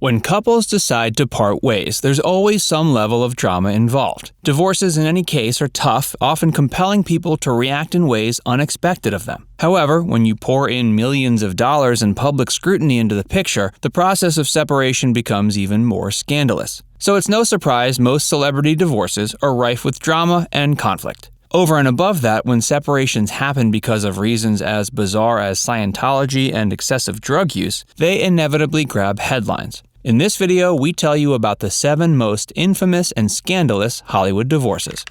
When couples decide to part ways, there's always some level of drama involved. Divorces in any case are tough, often compelling people to react in ways unexpected of them. However, when you pour in millions of dollars and public scrutiny into the picture, the process of separation becomes even more scandalous. So it's no surprise most celebrity divorces are rife with drama and conflict. Over and above that, when separations happen because of reasons as bizarre as Scientology and excessive drug use, they inevitably grab headlines. In this video, we tell you about the 7 most infamous and scandalous Hollywood divorces.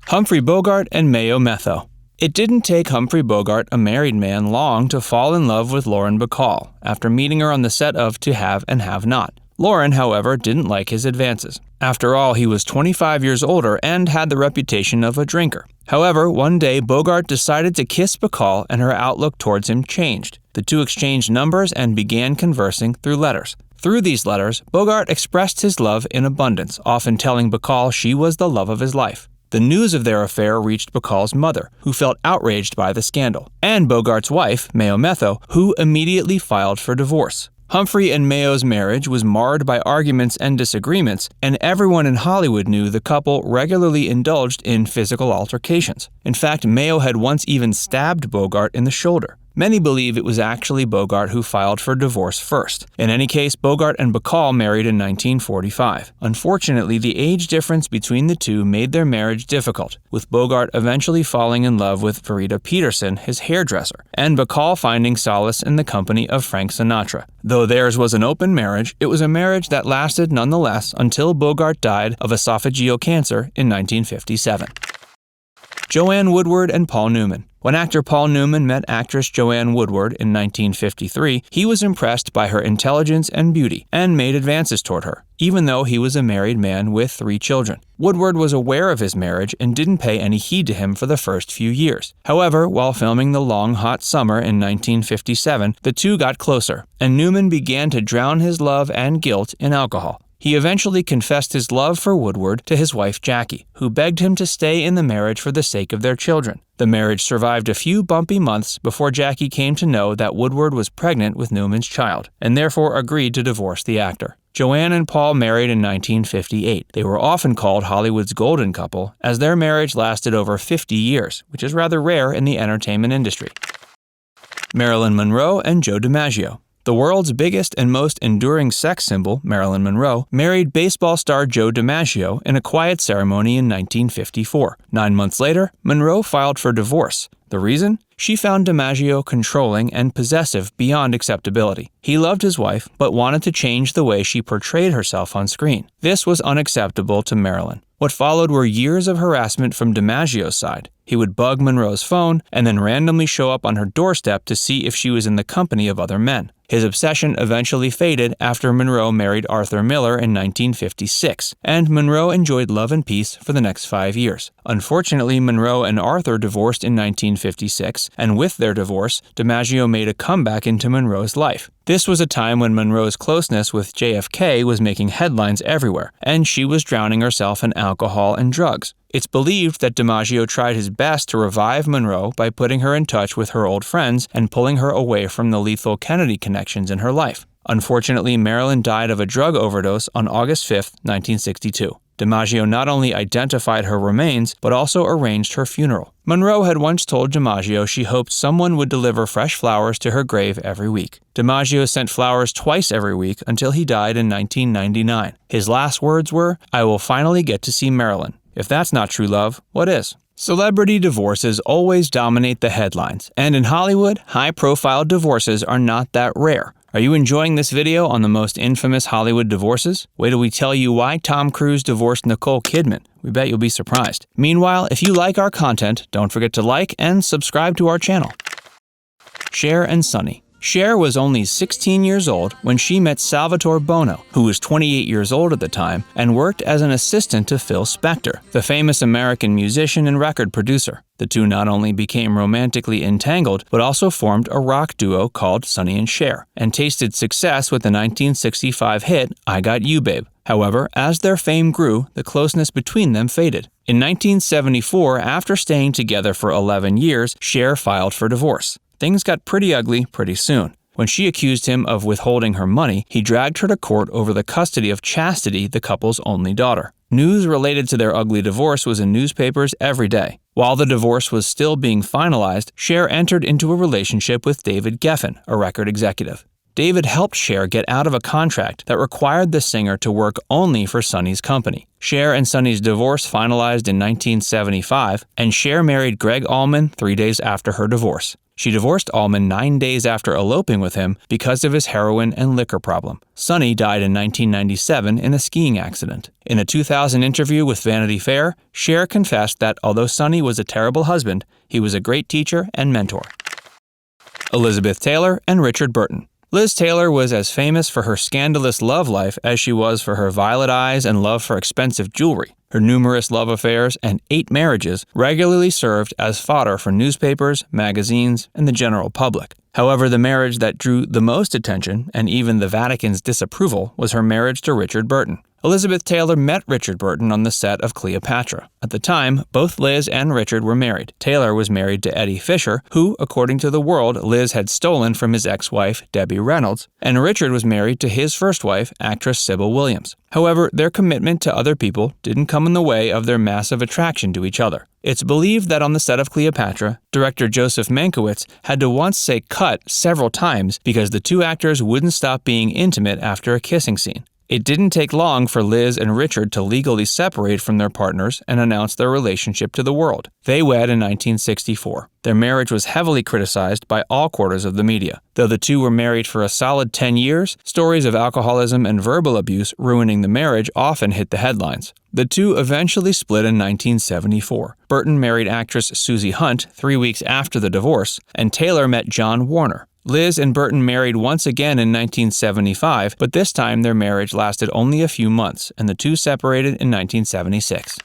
Humphrey Bogart and Mayo Metho. It didn't take Humphrey Bogart, a married man, long to fall in love with Lauren Bacall after meeting her on the set of To Have and Have Not. Lauren, however, didn't like his advances. After all, he was 25 years older and had the reputation of a drinker. However, one day Bogart decided to kiss Bacall and her outlook towards him changed. The two exchanged numbers and began conversing through letters. Through these letters, Bogart expressed his love in abundance, often telling Bacall she was the love of his life. The news of their affair reached Bacall's mother, who felt outraged by the scandal, and Bogart's wife, Mayo Metho, who immediately filed for divorce. Humphrey and Mayo's marriage was marred by arguments and disagreements, and everyone in Hollywood knew the couple regularly indulged in physical altercations. In fact, Mayo had once even stabbed Bogart in the shoulder. Many believe it was actually Bogart who filed for divorce first. In any case, Bogart and Bacall married in 1945. Unfortunately, the age difference between the two made their marriage difficult, with Bogart eventually falling in love with Verita Peterson, his hairdresser, and Bacall finding solace in the company of Frank Sinatra. Though theirs was an open marriage, it was a marriage that lasted nonetheless until Bogart died of esophageal cancer in 1957. Joanne Woodward and Paul Newman. When actor Paul Newman met actress Joanne Woodward in 1953, he was impressed by her intelligence and beauty and made advances toward her, even though he was a married man with 3 children. Woodward was aware of his marriage and didn't pay any heed to him for the first few years. However, while filming The Long Hot Summer in 1957, the two got closer, and Newman began to drown his love and guilt in alcohol. He eventually confessed his love for Woodward to his wife Jackie, who begged him to stay in the marriage for the sake of their children. The marriage survived a few bumpy months before Jackie came to know that Woodward was pregnant with Newman's child, and therefore agreed to divorce the actor. Joanne and Paul married in 1958. They were often called Hollywood's golden couple, as their marriage lasted over 50 years, which is rather rare in the entertainment industry. Marilyn Monroe and Joe Dimaggio. The world's biggest and most enduring sex symbol, Marilyn Monroe, married baseball star Joe Dimaggio in a quiet ceremony in 1954. 9 months later, Monroe filed for divorce. The reason? She found Dimaggio controlling and possessive beyond acceptability. He loved his wife, but wanted to change the way she portrayed herself on screen. This was unacceptable to Marilyn. What followed were years of harassment from Dimaggio's side. He would bug Monroe's phone and then randomly show up on her doorstep to see if she was in the company of other men. His obsession eventually faded after Monroe married Arthur Miller in 1956, and Monroe enjoyed love and peace for the next 5 years. Unfortunately, Monroe and Arthur divorced in 1956, and with their divorce, Dimaggio made a comeback into Monroe's life. This was a time when Monroe's closeness with JFK was making headlines everywhere, and she was drowning herself in alcohol and drugs. It's believed that Dimaggio tried his best to revive Monroe by putting her in touch with her old friends and pulling her away from the lethal Kennedy connections in her life. Unfortunately, Marilyn died of a drug overdose on August 5, 1962. Dimaggio not only identified her remains, but also arranged her funeral. Monroe had once told Dimaggio she hoped someone would deliver fresh flowers to her grave every week. Dimaggio sent flowers twice every week until he died in 1999. His last words were, "I will finally get to see Marilyn." If that's not true love, what is? Celebrity divorces always dominate the headlines, and in Hollywood, high-profile divorces are not that rare. Are you enjoying this video on the most infamous Hollywood divorces? Wait till we tell you why Tom Cruise divorced Nicole Kidman. We bet you'll be surprised. Meanwhile, if you like our content, don't forget to like and subscribe to our channel. Cher and Sonny. Cher was only 16 years old when she met Salvatore Bono, who was 28 years old at the time and worked as an assistant to Phil Spector, the famous American musician and record producer. The two not only became romantically entangled, but also formed a rock duo called Sonny and Cher, and tasted success with the 1965 hit I Got You Babe. However, as their fame grew, the closeness between them faded. In 1974, after staying together for 11 years, Cher filed for divorce. Things got pretty ugly pretty soon. When she accused him of withholding her money, he dragged her to court over the custody of Chastity, the couple's only daughter. News related to their ugly divorce was in newspapers every day. While the divorce was still being finalized, Cher entered into a relationship with David Geffen, a record executive. David helped Cher get out of a contract that required the singer to work only for Sonny's company. Cher and Sonny's divorce finalized in 1975, and Cher married Greg Allman 3 days after her divorce. She divorced Allman 9 days after eloping with him because of his heroin and liquor problem. Sonny died in 1997 in a skiing accident. In a 2000 interview with Vanity Fair, Cher confessed that although Sonny was a terrible husband, he was a great teacher and mentor. Elizabeth Taylor and Richard Burton. Liz Taylor was as famous for her scandalous love life as she was for her violet eyes and love for expensive jewelry. Her numerous love affairs and 8 marriages regularly served as fodder for newspapers, magazines, and the general public. However, the marriage that drew the most attention, and even the Vatican's disapproval, was her marriage to Richard Burton. Elizabeth Taylor met Richard Burton on the set of Cleopatra. At the time, both Liz and Richard were married. Taylor was married to Eddie Fisher, who, according to The World, Liz had stolen from his ex-wife, Debbie Reynolds, and Richard was married to his first wife, actress Sybil Williams. However, their commitment to other people didn't come in the way of their massive attraction to each other. It's believed that on the set of Cleopatra, director Joseph Mankiewicz had to once say cut several times because the two actors wouldn't stop being intimate after a kissing scene. It didn't take long for Liz and Richard to legally separate from their partners and announce their relationship to the world. They wed in 1964. Their marriage was heavily criticized by all quarters of the media. Though the two were married for a solid 10 years, stories of alcoholism and verbal abuse ruining the marriage often hit the headlines. The two eventually split in 1974. Burton married actress Susie Hunt 3 weeks after the divorce, and Taylor met John Warner. Liz and Burton married once again in 1975, but this time their marriage lasted only a few months, and the two separated in 1976.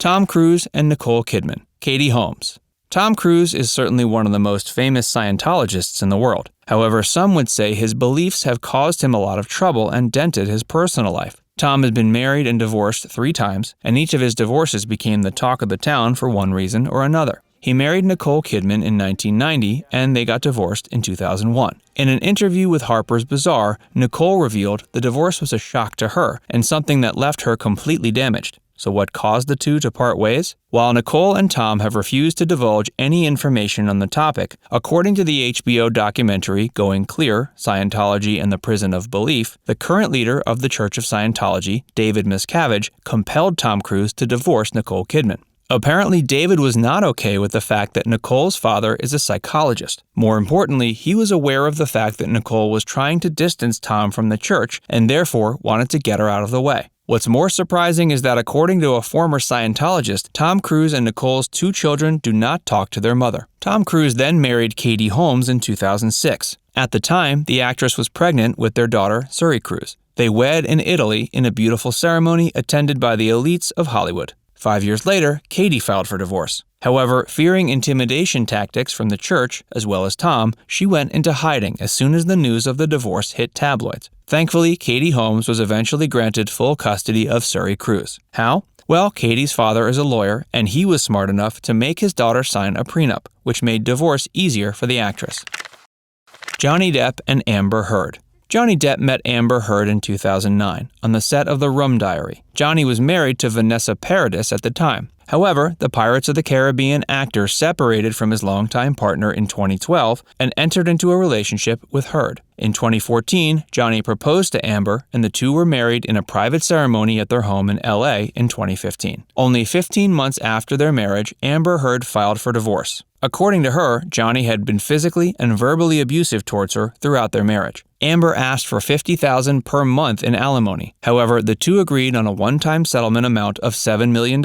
Tom Cruise and Nicole Kidman. Katie Holmes. Tom Cruise is certainly one of the most famous Scientologists in the world. However, some would say his beliefs have caused him a lot of trouble and dented his personal life. Tom has been married and divorced 3 times, and each of his divorces became the talk of the town for one reason or another. He married Nicole Kidman in 1990, and they got divorced in 2001. In an interview with Harper's Bazaar, Nicole revealed the divorce was a shock to her and something that left her completely damaged. So what caused the two to part ways? While Nicole and Tom have refused to divulge any information on the topic, according to the HBO documentary Going Clear, Scientology and the Prison of Belief, the current leader of the Church of Scientology, David Miscavige, compelled Tom Cruise to divorce Nicole Kidman. Apparently, David was not okay with the fact that Nicole's father is a psychologist. More importantly, he was aware of the fact that Nicole was trying to distance Tom from the church and therefore wanted to get her out of the way. What's more surprising is that according to a former Scientologist, Tom Cruise and Nicole's 2 children do not talk to their mother. Tom Cruise then married Katie Holmes in 2006. At the time, the actress was pregnant with their daughter, Suri Cruise. They wed in Italy in a beautiful ceremony attended by the elites of Hollywood. 5 years later, Katie filed for divorce. However, fearing intimidation tactics from the church, as well as Tom, she went into hiding as soon as the news of the divorce hit tabloids. Thankfully, Katie Holmes was eventually granted full custody of Suri Cruise. How? Well, Katie's father is a lawyer, and he was smart enough to make his daughter sign a prenup, which made divorce easier for the actress. Johnny Depp and Amber Heard. Johnny Depp met Amber Heard in 2009 on the set of The Rum Diary. Johnny was married to Vanessa Paradis at the time. However, the Pirates of the Caribbean actor separated from his longtime partner in 2012 and entered into a relationship with Heard. In 2014, Johnny proposed to Amber, and the two were married in a private ceremony at their home in LA in 2015. Only 15 months after their marriage, Amber Heard filed for divorce. According to her, Johnny had been physically and verbally abusive towards her throughout their marriage. Amber asked for $50,000 per month in alimony. However, the two agreed on a one-time settlement amount of $7 million,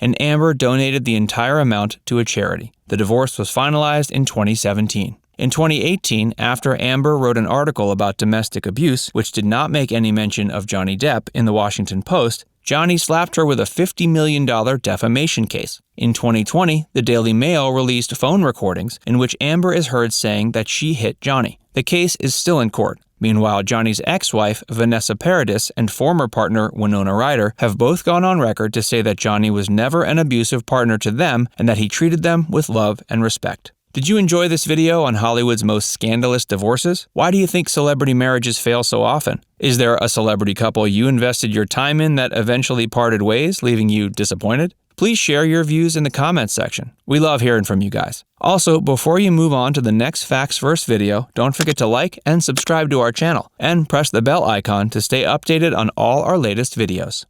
and Amber donated the entire amount to a charity. The divorce was finalized in 2017. In 2018, after Amber wrote an article about domestic abuse, which did not make any mention of Johnny Depp in the Washington Post, Johnny slapped her with a $50 million defamation case. In 2020, the Daily Mail released phone recordings in which Amber is heard saying that she hit Johnny. The case is still in court. Meanwhile, Johnny's ex-wife, Vanessa Paradis, and former partner, Winona Ryder, have both gone on record to say that Johnny was never an abusive partner to them and that he treated them with love and respect. Did you enjoy this video on Hollywood's most scandalous divorces? Why do you think celebrity marriages fail so often? Is there a celebrity couple you invested your time in that eventually parted ways, leaving you disappointed? Please share your views in the comments section. We love hearing from you guys. Also, before you move on to the next Facts First video, don't forget to like and subscribe to our channel, and press the bell icon to stay updated on all our latest videos.